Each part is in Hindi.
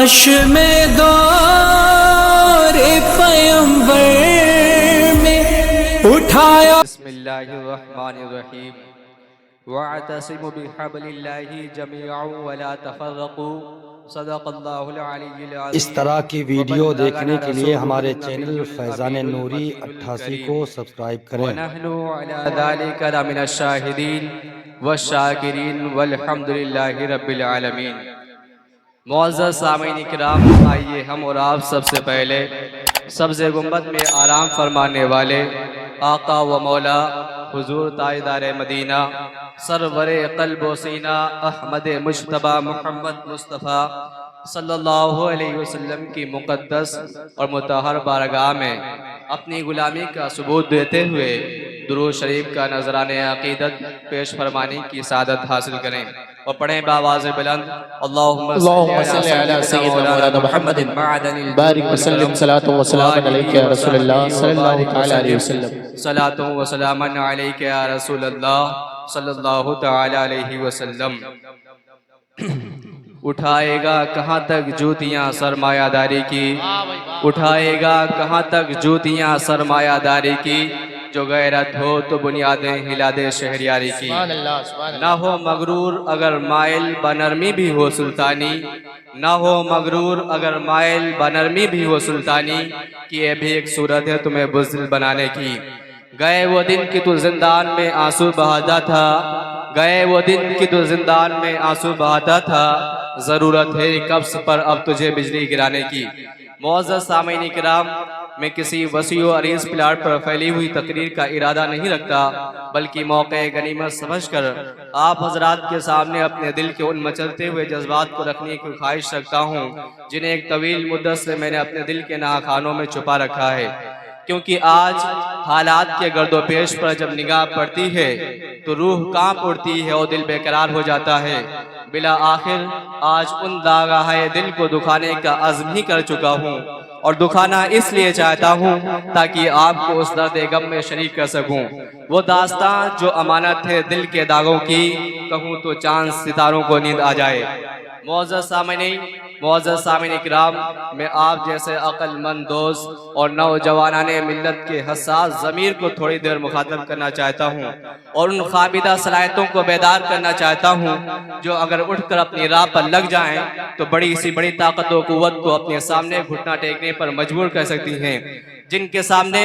काश में दौरे पैगंबर में उठाया। बिस्मिल्लाहिर्रहमानिर्रहीम वअतसिमु बिहब्लिल्लाहि जमीअन वला तफर्रकू सदक़ल्लाहुल अलीयुल अज़ीम। इस तरह की वीडियो देखने के लिए हमारे चैनल फैज़ान नूरी 88 को सब्सक्राइब करें। वनहनु अला ज़ालिका लमिनश शाहिदीन वश्शाकिरीन वल्हम्दुलिल्लाहि रब्बिल आलमीन। मुअज़्ज़ज़ सामीन इकराम, आइए हम और आप सबसे पहले सब्ज़े गुंबद में आराम फरमाने वाले आका व मौला हुजूर ताजदार मदीना सरवरे क़ल्ब व सीना अहमद मुज्तबा मोहम्मद मुस्तफ़ा सल्लल्लाहु अलैहि वसल्लम की मुक़द्दस और मुतहर बारगाह में अपनी गुलामी का सबूत देते हुए दुरूद शरीफ का नजराने अक़ीदत पेश फरमाने की सादत हासिल करें और पढ़ें बावाज़ बुलंद अल्लाहुम्मा सल्ली अला सय्यिदिना मुहम्मदिन मअदनिल बारिक वसल्लम सलातो व सलामन अलैका या रसूलल्लाह सल्लल्लाहु तआला अलैहि वसल्लम। सलातो व सलामन अलैका या रसूलल्लाह सल्लल्लाहु तआला अलैहि वसल्लम। उठाएगा कहाँ तक जूतियाँ सरमायादारी की, उठाएगा कहाँ तक जूतियाँ सरमायादारी की, जो गैरत हो तो बुनियादें हिला दे शहरियारी की। ना हो मगरूर अगर माइल बनरमी भी हो सुल्तानी, ना हो मगरूर अगर माइल बनरमी भी हो सुल्तानी, कि ये भी एक सूरत है तुम्हें बुज़दिल बनाने की। गए वो दिन कि तू जिंदान में आंसू बहाता था, गए वो दिन कि तू जिंदान में आंसू बहाता था, जरूरत है कब्ज़ पर अब तुझे बिजली गिराने की। मुअज़्ज़ज़ सामीन इकराम, मैं किसी वसी व अरीज़ प्लाट पर फैली हुई तकरीर का इरादा नहीं रखता, बल्कि मौके गनीमत समझकर आप हजरात के सामने अपने दिल के उन मचलते हुए जज्बात को रखने की ख्वाहिश रखता हूँ जिन्हें एक तवील मुद्दत से मैंने अपने दिल के नहाखानों में छुपा रखा है। क्योंकि आज हालात के गर्दोपेश पर जब निगाह पड़ती है तो रूह कांप उठती है और दिल बेकरार हो जाता है। बिला आखिर आज उन दागाहे दिल को दुखाने का अज़्म ही कर चुका हूँ और दुखाना इसलिए चाहता हूँ ताकि आपको उस दर्द गम में शरीक कर सकूँ। वो दास्तां जो अमानत है दिल के दागों की, कहूँ तो चांद सितारों को नींद आ जाए। मुअज़्ज़ज़ सामीन इकराम, मैं आप जैसे अक्लमंद दोस्त और नौजवानाने मिल्लत के हसास ज़मीर को थोड़ी देर मुखातब करना चाहता हूँ और उन ख़ाबिदा सलाहियतों को बेदार करना चाहता हूँ जो अगर उठकर अपनी राह पर लग जाएं तो बड़ी सी बड़ी ताकत व क़ुव्वत को अपने सामने घुटना टेकने पर मजबूर कर सकती हैं, जिनके सामने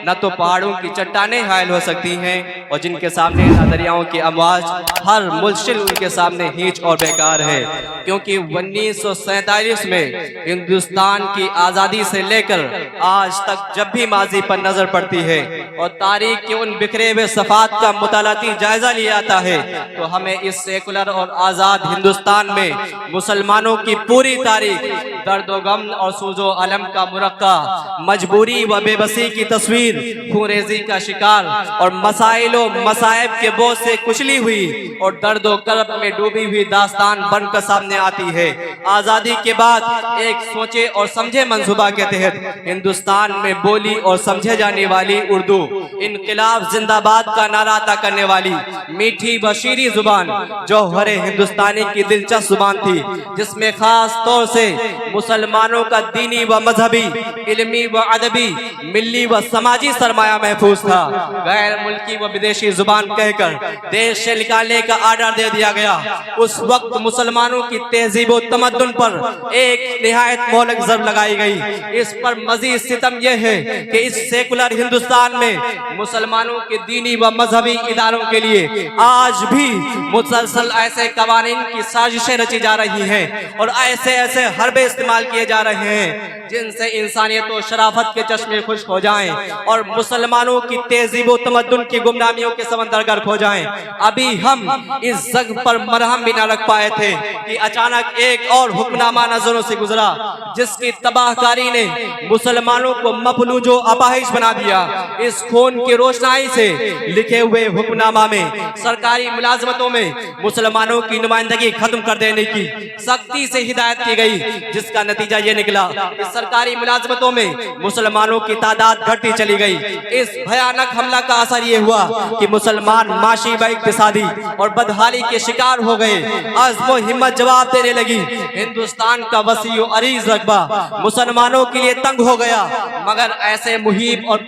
न तो पहाड़ों की चट्टानें हायल हो सकती हैं और जिनके सामने न दरियाओं की अमवाज, हर मुश्किल उनके सामने हींच और बेकार है। क्योंकि 1947 में हिंदुस्तान की आज़ादी से लेकर आज तक जब भी माजी पर नजर पड़ती है और तारीख के उन बिखरे हुए सफ़ात का मुतालाती जायजा लिया जाता है तो हमें इस सेकुलर और आज़ाद हिंदुस्तान में मुसलमानों की पूरी तारीख दर्द व गम और सूजो अलम का मुरक्का, मजबूरी व बेबसी की तस्वीर, खूरेजी का शिकार और मसाइलो मसाइब के बोझ से कुचली हुई और दर्द व कर्ब में डूबी हुई दास्तान बनकर सामने आती है। आजादी के बाद एक सोचे और समझे मंसूबा के तहत हिंदुस्तान में बोली और समझे जाने वाली उर्दू, इनकलाब जिंदाबाद का नारा अता करने वाली मीठी व शीरी जुबान जौहरे हिंदुस्तानी की दिलचस्प जुबान थी, जिसमें खास तौर से मुसलमानों का दीनी व मजहबी, इल्मी व अदबी, मिली व समाजी सरमाया महफूज था। गैर मुल्की व विदेशी जुबान कहकर देश से निकालने का आर्डर दे दिया गया। उस वक्त मुसलमानों की तहजीब व तमद्दुन पर एक निहायत मौलिक ज़रब लगाई गई। इस पर मजीद सितम यह है कि इस सेकुलर हिंदुस्तान में मुसलमानों के दीनी व मजहबी इदारों के लिए आज भी मुसलसल ऐसे कवानीन की साजिशें रची जा रही हैं और ऐसे ऐसे हरबे इस्तेमाल किए जा रहे हैं जिनसे इंसानियत और शराफत के चश्मे खुश्क हो जाएं और मुसलमानों की तहजीब व तमद्दुन की गुमनामियों के समंदर गर्क हो जाएं। अभी हम इस जग पर मरहम भी न रख पाए थे कि अचानक एक और हुक्मनामा नजरों से गुजरा जिसकी तबाहकारी ने मुसलमानों को मफलूज व अपाहिज बना दिया। इस खून की रोशनाई से लिखे हुए हुक्मनामा में सरकारी मुलाजमतों में मुसलमानों की नुमाइंदगी खत्म कर देने की सख्ती से हिदायत की गई, जिसका नतीजा ये निकला कि सरकारी मुलाजमतों में मुसलमानों की तादाद घटती चली गई। इस भयानक हमला का असर ये हुआ कि मुसलमान माशी व इक्तिसादी और बदहाली के शिकार हो गए। अज़्म हिम्मत जवाब देने लगी। हिंदुस्तान का वसी और अरीज रकबा मुसलमानों के लिए तंग हो गया। मगर ऐसे मुहिब और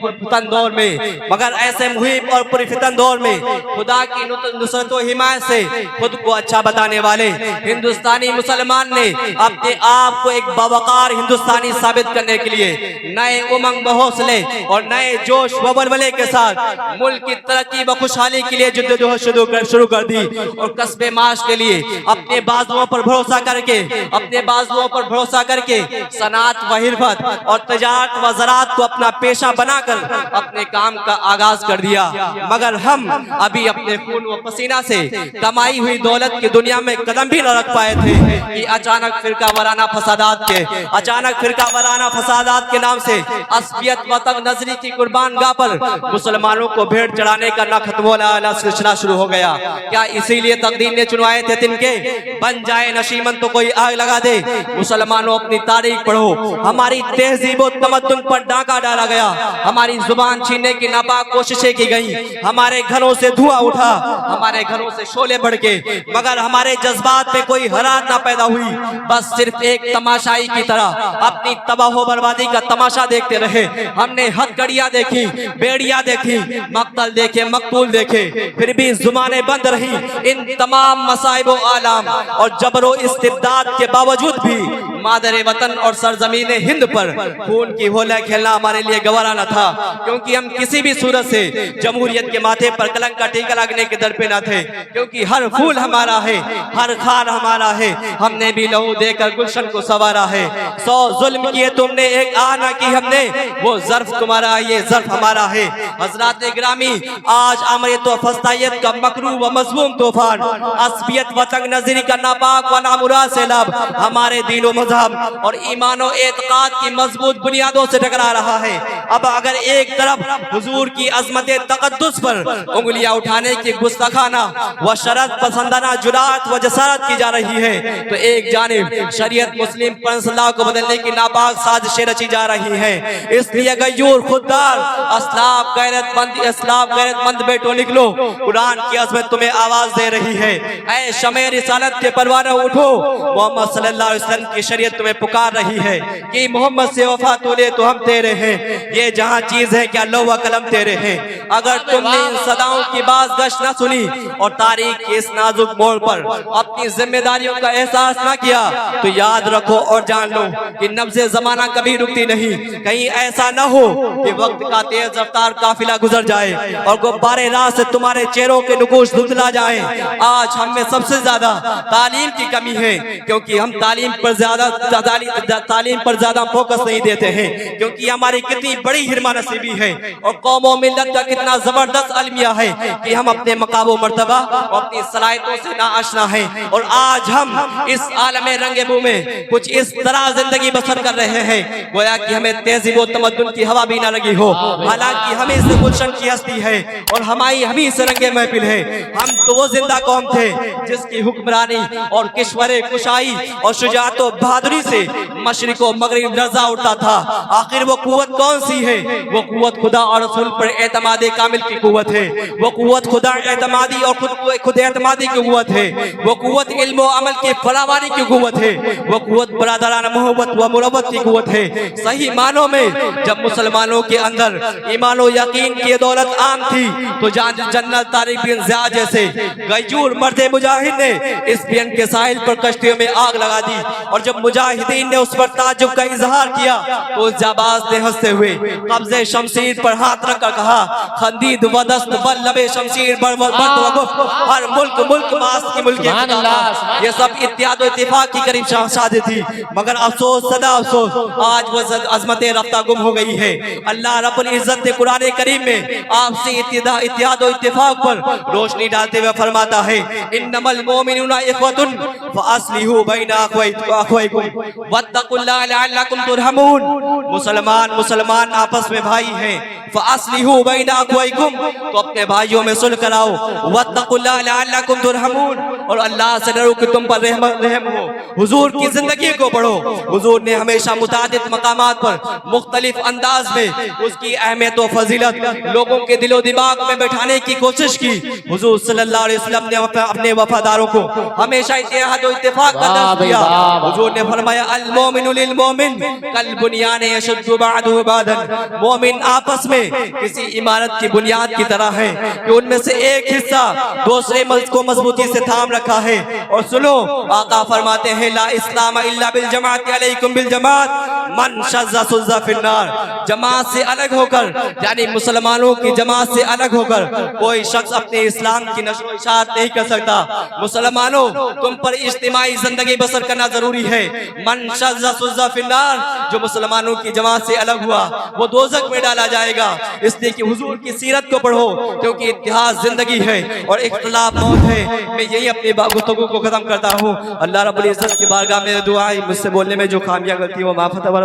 पुरफितन दौर में खुदा की नुसरत व हिमायत से खुद को अच्छा बताने वाले हिंदुस्तानी मुसलमान ने अपने आप को एक बावकार हिंदुस्तानी साबित करने के लिए नए उमंग व हौसले और नए जोश व बलबले के साथ मुल्क की तरक्की व खुशहाली के लिए जद्दोजहद शुरू कर दी और कस्बे माश के लिए अपने बाजुओं पर भरोसा करके सनात व हिरफत और तजारत व ज़राअत को अपना पेशा बनाकर अपने काम का आगाज कर दिया। मगर हम अभी अपने खून व पसीना से कमाई हुई दौलत की दुनिया में कदम भी न रख पाए थे कि अचानक फिरका वाराना फसादात के नाम से असबियत व तंग नजरी की कुर्बानगाह पर मुसलमानों को भेंट चढ़ाने का न खत्म वाला सिलसिला शुरू हो गया। क्या इसीलिए तकदीर ने चुनवाए थे तिनके बन जाए नशीमन तो कोई आग लगा दे। मुसलमानों अपनी तारीख पढ़ो। हमारी तहजीब व तमद्दुन पर डाका डाला गया, हमारी जुबान छीनने की नापाक कोशिशें की गई, हमारे घरों से धुआं उठा, हमारे घरों से शोले भड़के, मगर हमारे जज्बात में कोई हरारत ना पैदा हुई। बस सिर्फ एक तमाशाई की तरह अपनी तबाह बर्बादी का तमाशा देखते रहे। हमने हथकड़ियां देखी, बेड़ियां देखी, मक्तल देखे, मकतूल देखे, फिर भी जुबानें बंद रही। इन तमाम मसाइब आलाम और जबरो इस्तिबदाद के बावजूद भी मादरे वतन और सरजमीन हिंद पर खून की होली खेलना हमारे लिए गवारा न था, क्योंकि हम किसी भी सूरत से जमहूरियत के माथे पर कलंक का टीका लगने के दर पे न थे। क्योंकि हर फूल हमारा है, हर खान हमारा है, हमने भी लहू देकर गुलशन को संवारा है। 100 जुल्म किए तुमने, एक आना की हमने, वो ज़र्फ तुम्हारा, ये ज़र्फ हमारा है। हज़रात गिरामी, आज अमर तो फस्तायत का मकरू व मज़मूम तूफान, असबियत व तंग नज़री का नापाक व नामुराद सैलाब हमारे दीन व मज़हब और ईमान व एतक़ाद की मजबूत बुनियादों से टकरा रहा है। अब अगर एक तरफ हुजूर की अज़मत तक़द्दुस पर उंगलियां उठाने की गुस्ताखाना व शरत पसंदाना जुरात व जसारत की जा रही है, तो एक जानिब शरीयत मुस्लिम पंसला को बदलने की नापाक साजिशें रची जा रही है। इसलिए गयूर खुददार अस्लाब गैरतमंद बेटो निकलो, कुरान की अज़मत तुम्हें आवाज दे रही है। ऐ शमे रिसालत के परवाने उठो, मोहम्मद सल्लल्लाहु अलैहि वसल्लम की शरीयत तुम्हें पुकार रही है कि मोहम्मद से वफा तूले तो हम तेरे हैं, ये जहां चीज है क्या लौह कलम तेरे हैं। अगर तुमने इन सदाओं की बाज़गश्त न सुनी और तारीख के इस नाजुक मोड़ पर अपनी जिम्मेदारियों का एहसास न किया, तो याद रखो और जान लो कि नब्ज़े ज़माना कभी रुकती नहीं। कहीं ऐसा न हो कि वक्त का तेज रफ्तार काफिला गुजर जाए और गुब्बारे राह से तुम्हारे चेहरों के नुकूश धुंधला जाए। आज हम में सबसे ज्यादा तालीम की कमी है, क्योंकि हम तालीम पर ज्यादा फोकस नहीं देते हैं, क्योंकि हमारी कितनी बड़ी हिरमा नसीबी है और कौमों मिल्लत का कितना जबरदस्त अलमिया है कि हम अपने मकाबो मर्तबा और अपनी सलाहियतों से नाआशना है। और आज हम इस आलम रंगेबू में कुछ इस तरह जिंदगी बसर कर रहे हैं गोया कि हमें तहजीब व तमद्दुन की हवा भी ना लगी हो। हालांकि हमें से गुलशन की हस्ती है और हमी से रंगे महफिल है। हम तो वो जिंदा कौम थे जिसकी हुक्मरानी और किश्वरे कुशाई और शुजाअत व बहादुरी से मशरिक व मगरिब रजा उठता था। आखिर वो कुव्वत कौन सी है? वो कुव्वत खुदा और रसूल पर एतमाद कामिल की कुव्वत है। वो कुव्वत खुदा एतमादी और खुद एतमादी की कुव्वत है। वो कुव्वत इल्म व अमल की फरावानी की कुव्वत है। वो कुव्वत बरादराना मोहब्बत व मुरब्बत की कुव्वत है। सही मानों में जब मुसलमानों के अंदर ईमान व यकीन की दौलत आम थी, तो जन्नत तारिक बिन ज़ियाद जैसे गयूर मर्दे मुजाहिद ने इस बियन के साहिल पर कश्तियों में आग लगा दी। और जब मुजाहिदीन ने उस पर ताज्जुब का इजहार किया, तो उस जाबाज ने हंसते हुए कब्जे शमशीर पर हाथ रखकर कहा, खंदीद वदस्त बल लबे शमशीर हर मुल्क मास की मुल्क। ये सब इत्याद इत्तिफाक की करीब शादी थी, मगर अफसोस सदा अफसोस, आज वो अजमत रफ्ता गुम हो गई है। अल्लाह रब्बुल इज्जत ने कुरान करीम में आपसे इत्तिहाद और इत्तिफाक पर रोशनी डालते हुए फरमाता है, इन्नमल मोमिनूना इख्वतुन फअस्लिहू बैना अख्वैकुम। अख्वैकुम वत्तकुल्लाह लअल्लकुम तुरहमून। मुसलमान आपस में भाई हैं, फअस्लिहू बैना अख्वैकुम, तो अपने भाइयों में सुलह कराओ। वत्तकुल्लाह लअल्लकुम तुरहमून, और अल्लाह से डरो कि तुम पर रहम हो। हुजूर की जिंदगी को पढ़ो। हुजूर ने हमेशा मुतादिद मकामात पर मुख्तलिफ अंदाज में उसकी अहमियत और फजीलत लोगों के दिलो दिमाग में बैठाने की कोशिश की। हुजूर सल्लल्लाहु अलैहि वसल्लम ने अपने वफादारों को हमेशा इत्तेहाद और इत्तेफाक का दर्स दिया। हुजूर ने फरमाया अल मोमिनु लिल मोमिन कल बुनियान यशुद्दु बअदुहु बअदन। मोमिन आपस में किसी इमारत की बुनियाद की तरह है कि उनमें से एक हिस्सा दूसरे को मजबूती से थाम रखा है। और सुनो, आका फरमाते हैं ला इस्लाम इल्ला बिल जमात अलैकुम बिल जमात मन शज़्ज़ा सुज़्ज़ा फिन्नार। जमात से अलग होकर, यानी मुसलमानों की जमात से अलग होकर कोई शख्स अपने इस्लाम की नशर इशाअत नहीं कर सकता। मुसलमानों, तुम पर इज्तिमाई जिंदगी बसर करना जरूरी है। मन शज़्ज़ा सुज़्ज़ा फिन्नार, जो मुसलमानों की जमात से अलग हुआ वो दोज़ख में डाला जाएगा। इसलिए कि हुजूर की सीरत को पढ़ो, क्योंकि इतिहास जिंदगी है और इख्तिलाफ मौत है। मैं यही अपनी गुफ्तगू को खत्म करता हूँ। अल्लाह रब्बुल इज्जत की बारगाह में दुआ है, मुझसे बोलने में जो खामियां गलती वो माफ़ फरमा।